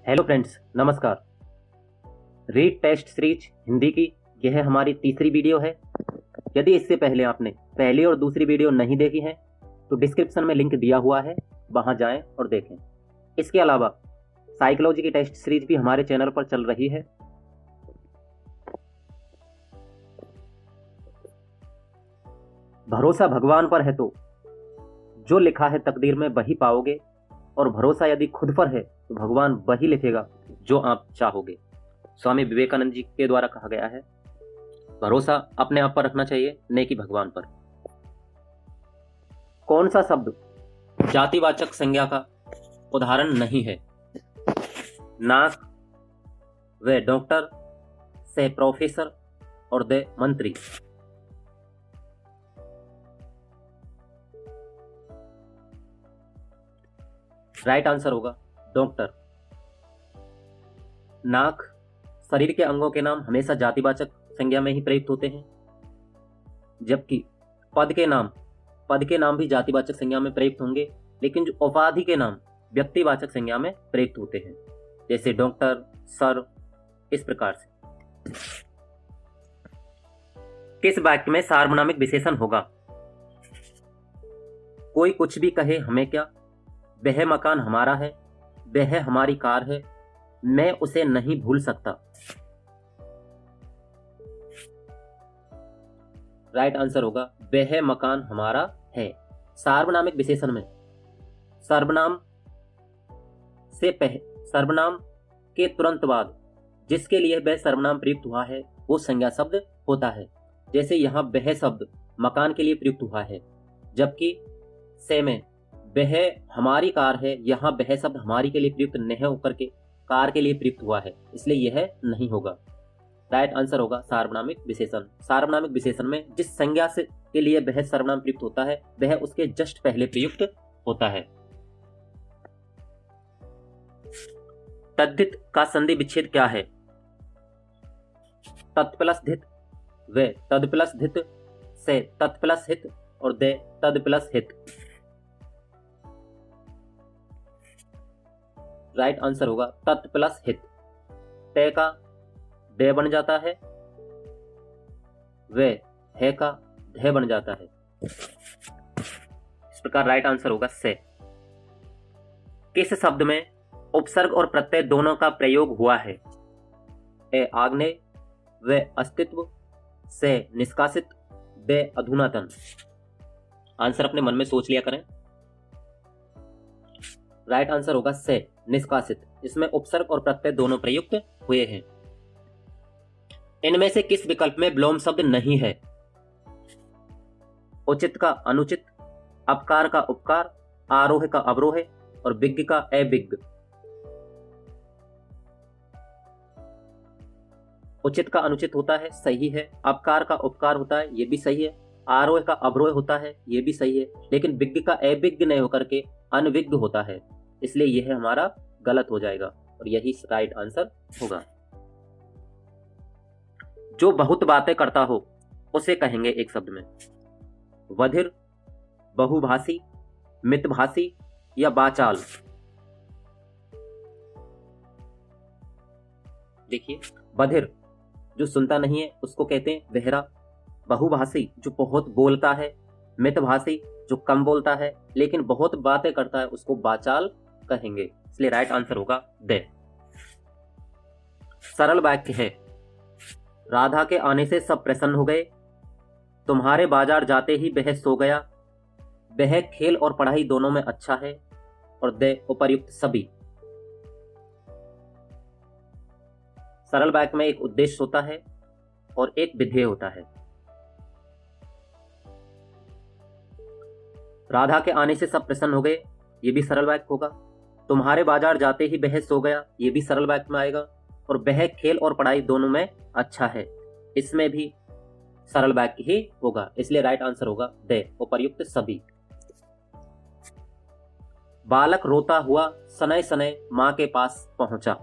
Hello friends, नमस्कार। Read test series Hindi की यह हमारी तीसरी वीडियो है। यदि इससे पहले आपने पहली और दूसरी वीडियो नहीं देखी है तो डिस्क्रिप्शन में लिंक दिया हुआ है, वहां जाएं और देखें। इसके अलावा साइकोलॉजी की टेस्ट सीरीज भी हमारे चैनल पर चल रही है। भरोसा भगवान पर है तो जो लिखा है तकदीर में वही पाओगे, और भरोसा यदि खुद पर है तो भगवान वही लिखेगा जो आप चाहोगे। स्वामी विवेकानंद जी के द्वारा कहा गया है, भरोसा अपने आप पर रखना चाहिए, न कि भगवान पर। कौन सा शब्द जातिवाचक संज्ञा का उदाहरण नहीं है? नाक, व डॉक्टर, से प्रोफेसर और द मंत्री। राइट आंसर होगा डॉक्टर। नाक शरीर के अंगों के नाम हमेशा जातिवाचक संज्ञा में ही प्रयुक्त होते हैं, जबकि पद के नाम भी जातिवाचक संज्ञा में प्रयुक्त होंगे, लेकिन जो उपाधि के नाम व्यक्तिवाचक संज्ञा में प्रयुक्त होते हैं, जैसे डॉक्टर, सर, इस प्रकार से। किस वाक्य में सार्वनामिक विशेषण होगा? कोई कुछ भी कहे हमें क्या, वह मकान हमारा है, वह हमारी कार है, मैं उसे नहीं भूल सकता। राइट आंसर होगा वह मकान हमारा है। सार्वनामिक विशेषण में सर्वनाम के तुरंत बाद जिसके लिए वह सर्वनाम प्रयुक्त हुआ है वो संज्ञा शब्द होता है। जैसे यहाँ वह शब्द मकान के लिए प्रयुक्त हुआ है, जबकि से में वह हमारी कार है, यहाँ वह शब्द हमारी के लिए प्रयुक्त नहीं होकर के कार के लिए प्रयुक्त हुआ है, इसलिए यह नहीं होगा। राइट आंसर होगा सार्वनामिक विशेषण। सार्वनामिक विशेषण में जिस संज्ञा से के लिए वह सर्वनाम प्रयुक्त होता है वह उसके जस्ट पहले प्रयुक्त होता है। तद्धित का संधि विच्छेद क्या है? तत् प्लस धित, व तद प्लस धित, से तत् प्लस हित और दे तद प्लस हित। राइट आंसर होगा तत् प्लस हित। ते का दे बन जाता है, वे है का धे बन जाता है। इस प्रकार राइट आंसर होगा से। किस शब्द में उपसर्ग और प्रत्यय दोनों का प्रयोग हुआ है? ए आग्नेय, व अस्तित्व, से निष्कासित, दे अधुनातन। आंसर अपने मन में सोच लिया करें। राइट आंसर होगा से निष्कासित। इसमें उपसर्ग और प्रत्यय दोनों प्रयुक्त हुए हैं। इनमें से किस विकल्प में विलोम शब्द नहीं है? उचित का अनुचित, अपकार का उपकार, आरोह का अवरोह और विज्ञ का अविज्ञ। उचित का अनुचित होता है, सही है। अपकार का उपकार होता है, ये भी सही है। आरोह का अवरोह होता है, ये भी सही है। लेकिन विज्ञ का अविज्ञ नहीं होकर के अनविज्ञ होता है, इसलिए यह हमारा गलत हो जाएगा और यही राइट आंसर होगा। जो बहुत बातें करता हो उसे कहेंगे एक शब्द में? वधिर, बहुभाषी, मितभाषी या बाचाल। देखिए, बधिर जो सुनता नहीं है उसको कहते हैं बहरा। बहुभाषी जो बहुत बोलता है, मितभाषी जो कम बोलता है लेकिन बहुत बातें करता है उसको बाचाल कहेंगे, इसलिए राइट आंसर होगा दे। सरल वाक्य है, राधा के आने से सब प्रसन्न हो गए, तुम्हारे बाजार जाते ही वह सो गया, वह खेल और पढ़ाई दोनों में अच्छा है, और दे उपर्युक्त सभी। सरल वाक्य में एक उद्देश्य होता है और एक विधेय होता है। राधा के आने से सब प्रसन्न हो गए, ये भी सरल वाक्य होगा। तुम्हारे बाजार जाते ही वह सो गया, ये भी सरल वाक्य में आएगा। और वह खेल और पढ़ाई दोनों में अच्छा है, इसमें भी सरल वाक्य ही होगा, इसलिए राइट आंसर होगा दे उपर्युक्त सभी। बालक रोता हुआ सनय सनय मां के पास पहुंचा।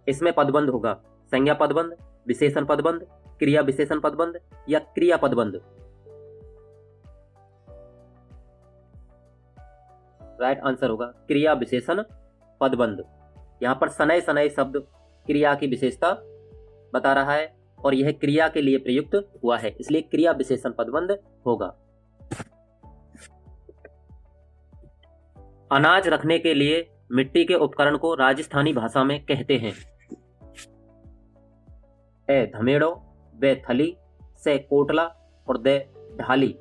इसमें पदबंध होगा, संज्ञा पदबंध, विशेषण पदबंध, क्रिया विशेषण पदबंध या क्रिया पदबंध। राइट आंसर होगा क्रिया विशेषण पदबंध। यहाँ पर सनय सनय शब्द क्रिया की विशेषता बता रहा है और यह क्रिया के लिए प्रयुक्त हुआ है, इसलिए क्रिया विशेषण पदबंध होगा। अनाज रखने के लिए मिट्टी के उपकरण को राजस्थानी भाषा में कहते हैं। ए धमेड़ो, ब थली, से कोटला और दे ढाली।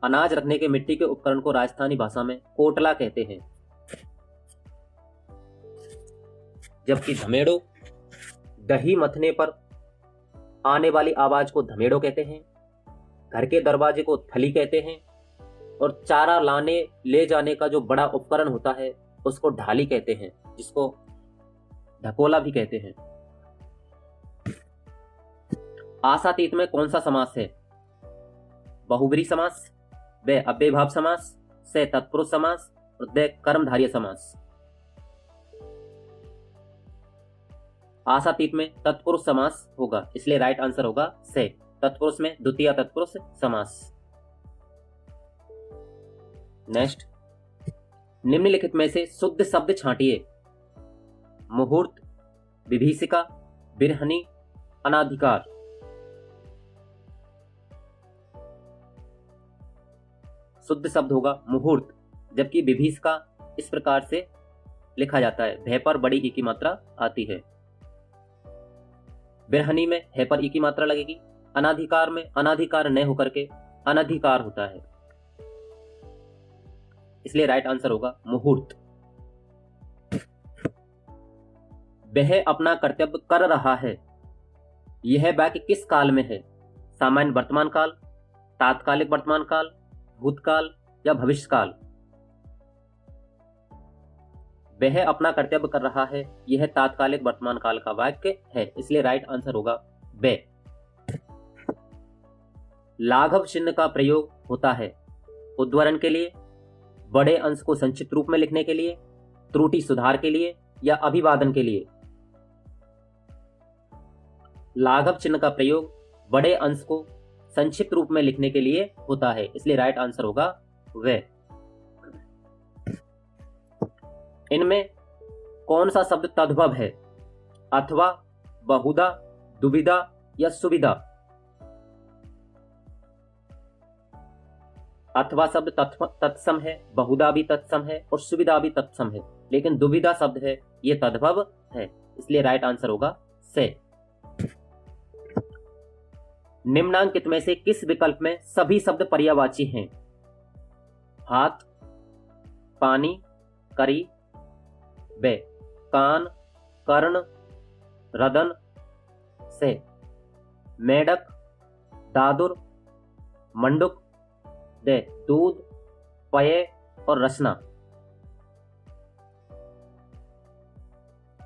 अनाज रखने के मिट्टी के उपकरण को राजस्थानी भाषा में कोटला कहते हैं, जबकि धमेड़ो दही मथने पर आने वाली आवाज को धमेड़ो कहते हैं, घर के दरवाजे को थली कहते हैं और चारा लाने ले जाने का जो बड़ा उपकरण होता है उसको ढाली कहते हैं, जिसको ढकोला भी कहते हैं। आसातीत में कौन सा समास है? बहुब्री समास, ब अव्ययभाव समास, से तत्पुरुष समास और द कर्मधारय समास। आसातीत में तत्पुरुष समास होगा, इसलिए राइट आंसर होगा से। तत्पुरुष में द्वितीय तत्पुरुष समास। नेक्स्ट, निम्नलिखित में से शुद्ध शब्द छांटिए। मुहूर्त, विभीषिका, बिरहनी, अनाधिकार। शुद्ध शब्द होगा मुहूर्त, जबकि विभीषिका इस प्रकार से लिखा जाता है, भय पर बड़ी ई की मात्रा आती है। बिरहनी में है पर ई की मात्रा लगेगी। अनाधिकार में अनाधिकार न होकर के अनधिकार होता है, इसलिए राइट आंसर होगा मुहूर्त। वह अपना कर्तव्य कर रहा है, यह वाक्य किस काल में है? सामान्य वर्तमान काल, तात्कालिक वर्तमान काल, भूतकाल या भविष्यकाल? वह अपना कर्तव्य कर रहा है, यह तात्कालिक वर्तमान काल का वाक्य है, इसलिए राइट आंसर होगा वे। लाघव चिन्ह का प्रयोग होता है उद्धरण के लिए, बड़े अंश को संक्षिप्त रूप में लिखने के लिए, त्रुटि सुधार के लिए या अभिवादन के लिए। लाघव चिन्ह का प्रयोग बड़े अंश को संक्षिप्त रूप में लिखने के लिए होता है, इसलिए राइट आंसर होगा वे। इनमें कौन सा शब्द तद्भव है? अथवा, बहुधा, दुविधा या सुविधा? अथवा शब्द तत्सम है, बहुधा भी तत्सम है और सुविधा भी तत्सम है, लेकिन दुविधा शब्द है ये तद्भव है, इसलिए राइट आंसर होगा से। निम्नांकित में से किस विकल्प में सभी शब्द पर्यायवाची हैं? हाथ, पानी, करी, बे, कान, कर्ण, रदन, से, मेढक, दादुर, मंडुक, दे, दूध, पय और रचना।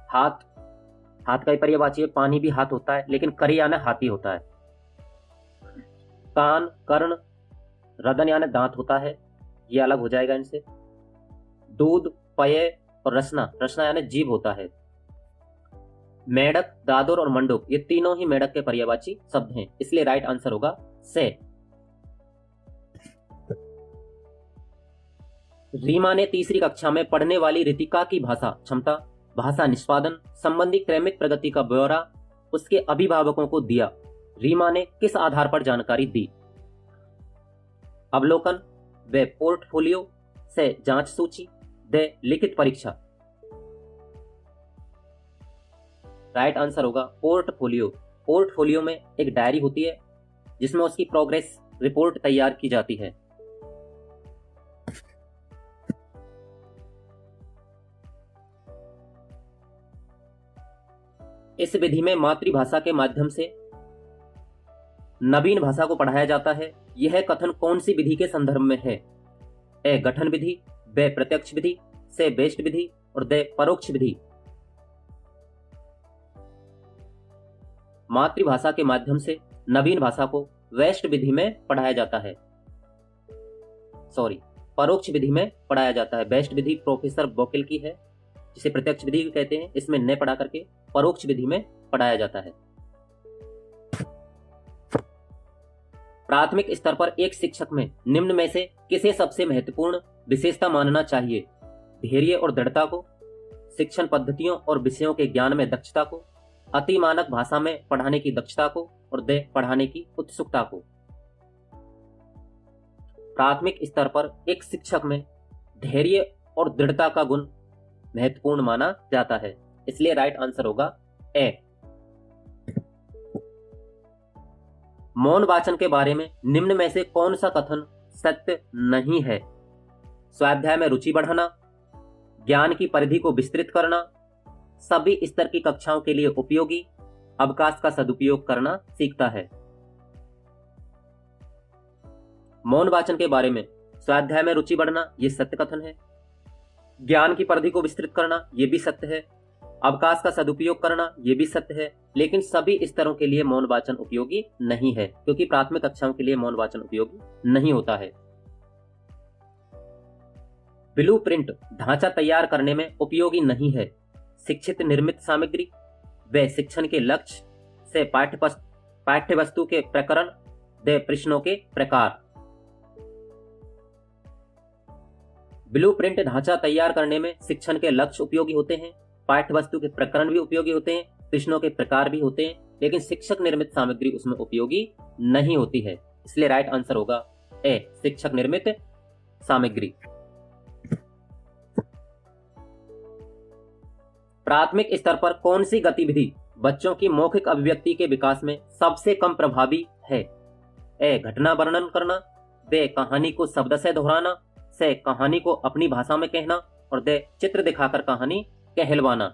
हाथ, हाथ का ही पर्यायवाची है, पानी भी हाथ होता है लेकिन करी यानी हाथी होता है। कान, कर्ण, रदन यानी दांत होता है, ये अलग हो जाएगा इनसे। दूध, पय और रचना, रचना यानी जीभ होता है। मेढक, दादुर और मंडूक ये तीनों ही मेढक के पर्यायवाची शब्द हैं, इसलिए राइट आंसर होगा से। रीमा ने तीसरी कक्षा में पढ़ने वाली रितिका की भाषा क्षमता, भाषा निष्पादन संबंधी क्रमिक प्रगति का ब्यौरा उसके अभिभावकों को दिया। रीमा ने किस आधार पर जानकारी दी? अवलोकन, व पोर्टफोलियो, से जांच सूची, द लिखित परीक्षा। राइट आंसर होगा पोर्टफोलियो। पोर्टफोलियो में एक डायरी होती है जिसमें उसकी प्रोग्रेस रिपोर्ट तैयार की जाती है। इस विधि में मातृभाषा के माध्यम से नवीन भाषा को पढ़ाया जाता है। यह कथन कौन सी विधि के संदर्भ में है? ए गठन विधि, ब प्रत्यक्ष विधि, से वेस्ट विधि और द परोक्ष विधि। मातृभाषा के माध्यम से नवीन भाषा को वेस्ट विधि में पढ़ाया जाता है, परोक्ष विधि में पढ़ाया जाता है। वेस्ट विधि प्रोफेसर बोकिल की है, जिसे प्रत्यक्ष विधि कहते हैं। इसमें न पढ़ा करके परोक्ष विधि में पढ़ाया जाता है। प्राथमिक स्तर पर एक शिक्षक में निम्न में से किसे सबसे महत्वपूर्ण विशेषता मानना चाहिए? धैर्य और दृढ़ता को, शिक्षण पद्धतियों और विषयों के ज्ञान में दक्षता को, अति मानक भाषा में पढ़ाने की दक्षता को और पढ़ाने की उत्सुकता को। प्राथमिक स्तर पर एक शिक्षक में धैर्य और दृढ़ता का गुण महत्वपूर्ण माना जाता है, इसलिए राइट आंसर होगा ए। मौन वाचन के बारे में निम्न में से कौन सा कथन सत्य नहीं है? स्वाध्याय में रुचि बढ़ाना, ज्ञान की परिधि को विस्तृत करना, सभी स्तर की कक्षाओं के लिए उपयोगी, अवकाश का सदुपयोग करना सीखता है। मौन वाचन के बारे में स्वाध्याय में रुचि बढ़ना ये सत्य कथन है, ज्ञान की परिधि को विस्तृत करना ये भी सत्य है, अवकाश का सदुपयोग करना ये भी सत्य है, लेकिन सभी स्तरों के लिए मौन वाचन उपयोगी नहीं है, क्योंकि प्राथमिक कक्षाओं के लिए मौन वाचन उपयोगी नहीं होता है। ब्लूप्रिंट ढांचा तैयार करने में उपयोगी नहीं है। शिक्षित निर्मित सामग्री व शिक्षण के लक्ष्य से पाठ्य वस्तु के प्रकरण व प्रश्नों के प्रकार। ब्लूप्रिंट ढांचा तैयार करने में शिक्षण के लक्ष्य उपयोगी होते हैं, पाठ्य वस्तु के प्रकरण भी उपयोगी होते हैं, प्रश्नों के प्रकार भी होते हैं, लेकिन शिक्षक निर्मित सामग्री उसमें उपयोगी नहीं होती है, इसलिए राइट आंसर होगा ए, शिक्षक निर्मित सामग्री। प्राथमिक स्तर पर कौन सी गतिविधि बच्चों की मौखिक अभिव्यक्ति के विकास में सबसे कम प्रभावी है? ए, घटना वर्णन करना, बे, कहानी को शब्द से दोहराना, से, कहानी को अपनी भाषा में कहना और दे, चित्र दिखाकर कहानी कहलवाना।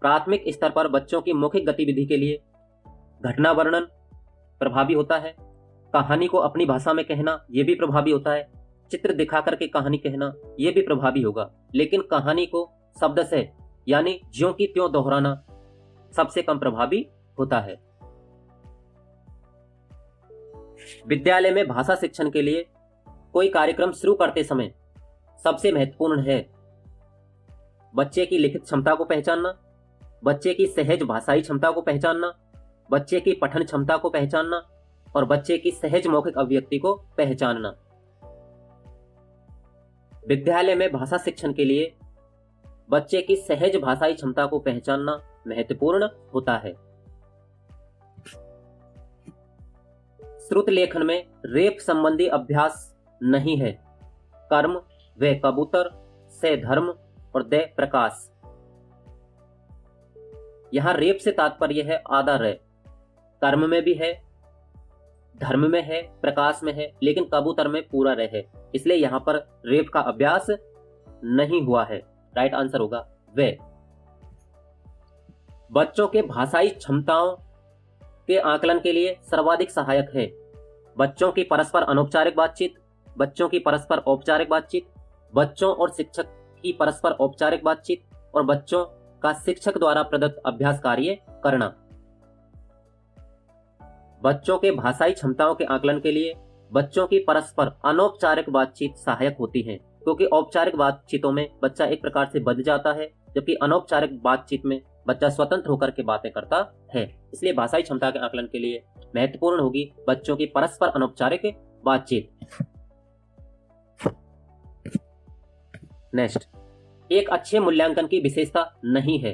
प्राथमिक स्तर पर बच्चों की मौखिक गतिविधि के लिए घटना वर्णन प्रभावी होता है, कहानी को अपनी भाषा में कहना यह भी प्रभावी होता है, चित्र दिखाकर के कहानी कहना यह भी प्रभावी होगा, लेकिन कहानी को शब्द से यानी ज्यों की त्यों दोहराना सबसे कम प्रभावी होता है। विद्यालय में भाषा शिक्षण के लिए कोई कार्यक्रम शुरू करते समय सबसे महत्वपूर्ण है बच्चे की लिखित क्षमता को पहचानना, बच्चे की सहज भाषाई क्षमता को पहचानना, बच्चे की पठन क्षमता को पहचानना और बच्चे की सहज मौखिक अभिव्यक्ति को पहचानना। विद्यालय में भाषा शिक्षण के लिए बच्चे की सहज भाषाई क्षमता को पहचानना महत्वपूर्ण होता है। श्रुत लेखन में रेप संबंधी अभ्यास नहीं है। कर्म व कबूतर से धर्म और दे प्रकाश। यहां रेप से तात्पर्य है आधा रे, कर्म में भी है, धर्म में है, प्रकाश में है, लेकिन कबूतर में पूरा रे है, इसलिए यहां पर रेप का अभ्यास नहीं हुआ है। राइट आंसर होगा वे। बच्चों के भाषाई क्षमताओं के आकलन के लिए सर्वाधिक सहायक है बच्चों की परस्पर अनौपचारिक बातचीत, बच्चों की परस्पर औपचारिक बातचीत, बच्चों और शिक्षक की परस्पर औपचारिक बातचीत और बच्चों का शिक्षक द्वारा प्रदत्त अभ्यास कार्य करना। बच्चों के भाषाई क्षमताओं के आकलन के लिए बच्चों की परस्पर अनौपचारिक बातचीत सहायक होती है, क्योंकि औपचारिक बातचीतों में बच्चा एक प्रकार से बंध जाता है, जबकि अनौपचारिक बातचीत में बच्चा स्वतंत्र होकर के बातें करता है। इसलिए भाषाई क्षमता के आकलन के लिए महत्वपूर्ण होगी बच्चों की परस्पर अनौपचारिक बातचीत। नेक्स्ट, एक अच्छे मूल्यांकन की विशेषता नहीं है।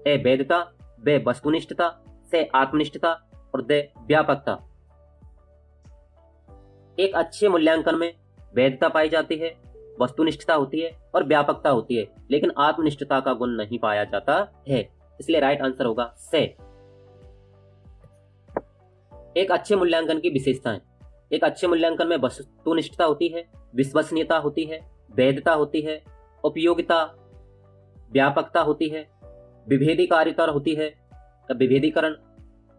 ए, वैधता, बे, वस्तुनिष्ठता, से, आत्मनिष्ठता और दे, व्यापकता। एक अच्छे मूल्यांकन में वैधता पाई जाती है, वस्तुनिष्ठता होती है और व्यापकता होती है, लेकिन आत्मनिष्ठता का गुण नहीं पाया जाता है, इसलिए राइट आंसर होगा से। एक अच्छे मूल्यांकन की विशेषताएं। एक अच्छे मूल्यांकन में वस्तुनिष्ठता होती है, विश्वसनीयता होती है, वैधता होती है, उपयोगिता, व्यापकता होती है, विभेदीकारिता होती है, विभेदीकरण,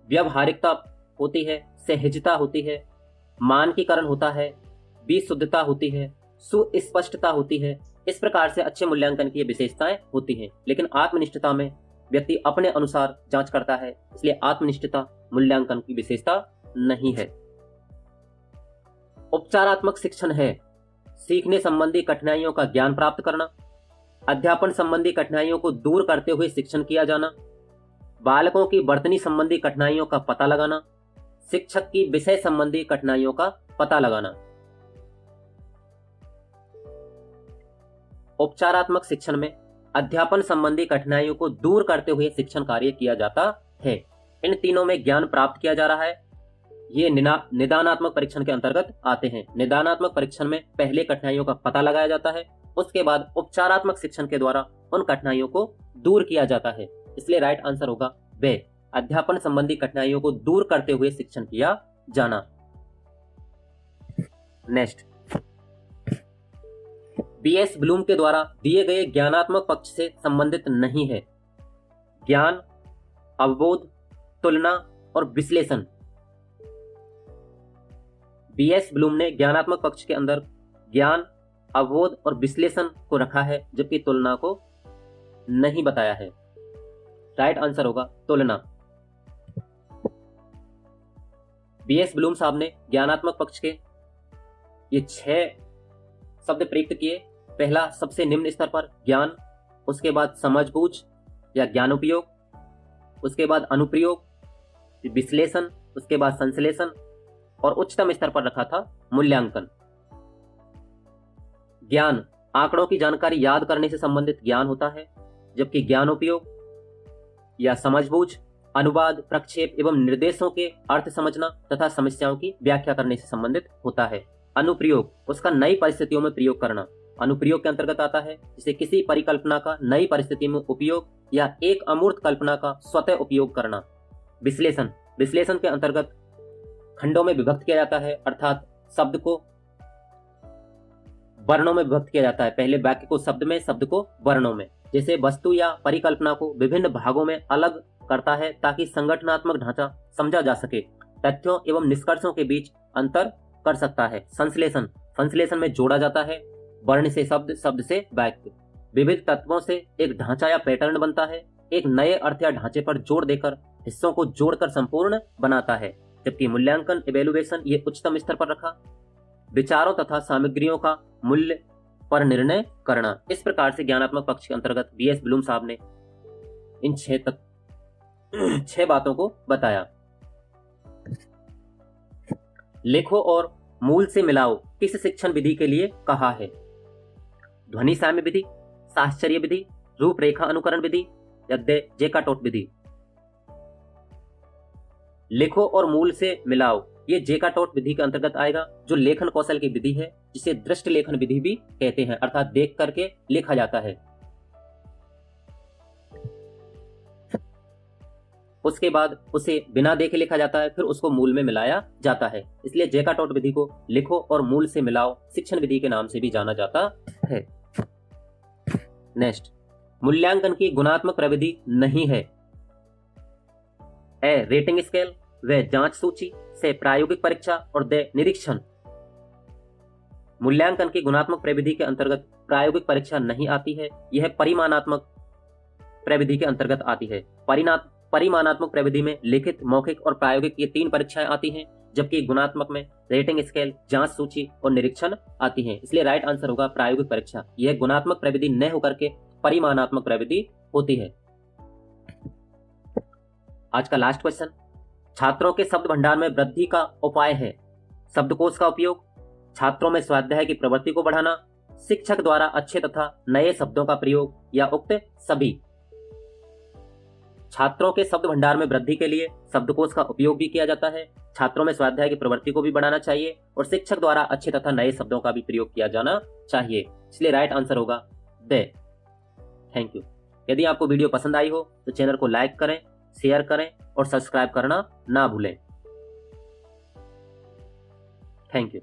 व्यवहारिकता होती है, सहजता होती है, मानकीकरण होता है, विशुद्धता होती है, सुस्पष्टता होती है। इस प्रकार से अच्छे मूल्यांकन की विशेषताएं होती हैं, लेकिन आत्मनिष्ठता में व्यक्ति अपने अनुसार जांच करता है, इसलिए आत्मनिष्ठता मूल्यांकन की विशेषता नहीं है। उपचारात्मक शिक्षण है सीखने संबंधी कठिनाइयों का ज्ञान प्राप्त करना, अध्यापन संबंधी कठिनाइयों को दूर करते हुए शिक्षण किया जाना, बालकों की वर्तनी संबंधी कठिनाइयों का पता लगाना, शिक्षक की विषय संबंधी कठिनाइयों का पता लगाना। उपचारात्मक शिक्षण में अध्यापन संबंधी कठिनाइयों को दूर करते हुए शिक्षण कार्य किया जाता है। इन तीनों में ज्ञान प्राप्त किया जा रहा है। ये निदानात्मक परीक्षण के अंतर्गत आते हैं। निदानात्मक परीक्षण में पहले कठिनाइयों का पता लगाया जाता है, उसके बाद उपचारात्मक शिक्षण के द्वारा उन कठिनाइयों को दूर किया जाता है। इसलिए राइट आंसर होगा बे, अध्यापन संबंधी कठिनाइयों को दूर करते हुए शिक्षण किया जाना। नेक्स्ट, बीएस ब्लूम के द्वारा दिए गए ज्ञानात्मक पक्ष से संबंधित नहीं है। ज्ञान, अवबोध, तुलना और विश्लेषण। बीएस ब्लूम ने ज्ञानात्मक पक्ष के अंदर ज्ञान, अवबोध और विश्लेषण को रखा है, जबकि तुलना को नहीं बताया है। राइट आंसर होगा तुलना। बीएस ब्लूम साहब ने ज्ञानात्मक पक्ष के ये 6 शब्द प्रयुक्त किए। पहला, सबसे निम्न स्तर पर ज्ञान, उसके बाद समझबूझ या ज्ञानोपयोग, उसके बाद अनुप्रयोग, विश्लेषण, उसके बाद संश्लेषण और उच्चतम स्तर पर रखा था मूल्यांकन। ज्ञान आंकड़ों की जानकारी याद करने से संबंधित ज्ञान होता है, जबकि ज्ञानोपयोग या समझबूझ अनुवाद, प्रक्षेप एवं निर्देशों के अर्थ समझना तथा समस्याओं की व्याख्या करने से संबंधित होता है। अनुप्रयोग उसका नई परिस्थितियों में प्रयोग करना अनुप्रयोग के अंतर्गत आता है, जिसे किसी परिकल्पना का नई परिस्थिति में उपयोग या एक अमूर्त कल्पना का स्वतः उपयोग करना। विश्लेषण विश्लेषण के अंतर्गत खंडों में विभक्त किया जाता है, अर्थात शब्द को वर्णों में विभक्त किया जाता है। पहले वाक्य को शब्द में, शब्द को वर्णों में। जैसे वस्तु या परिकल्पना को विभिन्न भागों में अलग करता है ताकि संगठनात्मक ढांचा समझा जा सके, तथ्यों एवं निष्कर्षों के बीच अंतर कर सकता है। संश्लेषण संश्लेषण में जोड़ा जाता है वर्ण से शब्द, शब्द से वाक्य। विविध तत्वों से एक ढांचा या पैटर्न बनता है, एक नए अर्थ या ढांचे पर जोर देकर हिस्सों को जोड़कर संपूर्ण बनाता है। जबकि मूल्यांकन इवेल्युएशन ये उच्चतम स्तर पर रखा, विचारों तथा सामग्रियों का मूल्य पर निर्णय करना। इस प्रकार से ज्ञानात्मक पक्ष के अंतर्गत बीएस ब्लूम साहब ने इन 6 बातों को बताया। लिखो और मूल से मिलाओ किस शिक्षण विधि के लिए कहा है? ध्वनि साम्य विधि, साहचर्य विधि, रूपरेखा अनुकरण विधि या जेकाटोट विधि? लिखो और मूल से मिलाओ ये जेकाटोट विधि के अंतर्गत आएगा, जो लेखन कौशल की विधि है, जिसे दृष्टि लेखन विधि भी कहते हैं, अर्थात देख करके लिखा जाता है। उसके बाद उसे बिना देखे लिखा जाता है, फिर उसको मूल में मिलाया जाता है। इसलिए जेकाटोट विधि को लिखो और मूल से मिलाओ शिक्षण विधि के नाम से भी जाना जाता है। नेक्स्ट, मूल्यांकन की गुणात्मक प्रविधि नहीं है। ए रेटिंग स्केल, व जांच सूची, से प्रायोगिक परीक्षा और द निरीक्षण। मूल्यांकन की गुणात्मक प्रविधि के अंतर्गत प्रायोगिक परीक्षा नहीं आती है, यह परिमाणात्मक प्रविधि के अंतर्गत आती है। परिमाणात्मक प्रविधि में लिखित, मौखिक और प्रायोगिक ये 3 परीक्षाएं आती हैं, जबकि गुणात्मक में रेटिंग स्केल, जांच सूची और निरीक्षण आती हैं। इसलिए राइट आंसर होगा प्रायोगिक परीक्षा। यह गुणात्मक प्रविधि न होकर के परिमाणात्मक प्रविधि होती है। आज का लास्ट क्वेश्चन, छात्रों के शब्द भंडार में वृद्धि का उपाय है। शब्दकोश का उपयोग, छात्रों में स्वाध्याय की प्रवृत्ति को बढ़ाना, शिक्षक द्वारा अच्छे तथा नए शब्दों का प्रयोग या उक्त सभी। छात्रों के शब्द भंडार में वृद्धि के लिए शब्दकोश का उपयोग भी किया जाता है, छात्रों में स्वाध्याय की प्रवृत्ति को भी बढ़ाना चाहिए और शिक्षक द्वारा अच्छे तथा नए शब्दों का भी प्रयोग किया जाना चाहिए। इसलिए राइट आंसर होगा द। Thank you. यदि आपको वीडियो पसंद आई हो तो चैनल को लाइक करें, शेयर करें और सब्सक्राइब करना ना भूलें। Thank you.